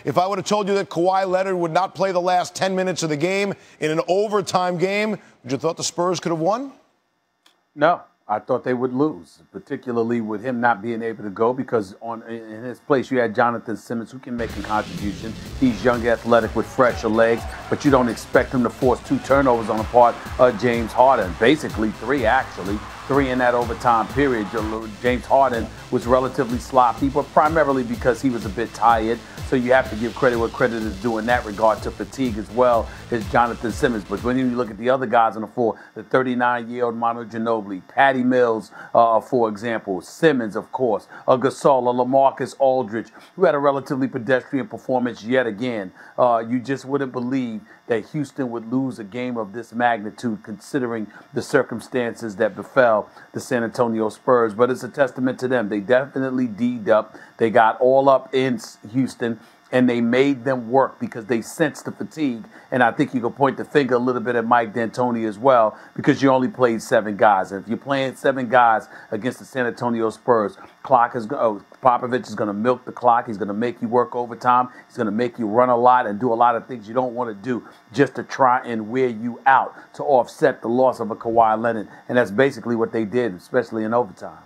if I would have told you that Kawhi Leonard would not play the last 10 minutes of the game in an overtime game, would you have thought the Spurs could have won? No. I thought they would lose, particularly with him not being able to go, because in his place you had Jonathan Simmons, who can make a contribution. He's young, athletic, with fresher legs, but you don't expect him to force 2 turnovers on the part of James Harden. Basically 3, actually. 3 in that overtime period. James Harden was relatively sloppy, but primarily because he was a bit tired. So you have to give credit where credit is due in that regard to fatigue as well as Jonathan Simmons. But when you look at the other guys on the floor, the 39-year-old Manu Ginobili, Patty Mills, for example, Simmons, of course, Gasol, LaMarcus Aldridge, who had a relatively pedestrian performance yet again. You just wouldn't believe that Houston would lose a game of this magnitude considering the circumstances that befell the San Antonio Spurs. But it's a testament to them. They definitely D'd up. They got all up in Houston, and they made them work because they sensed the fatigue. And I think you can point the finger a little bit at Mike D'Antoni as well, because you only played 7 guys. And if you're playing 7 guys against the San Antonio Spurs, Popovich is going to milk the clock. He's going to make you work overtime. He's going to make you run a lot and do a lot of things you don't want to do just to try and wear you out to offset the loss of a Kawhi Leonard. And that's basically what they did, especially in overtime.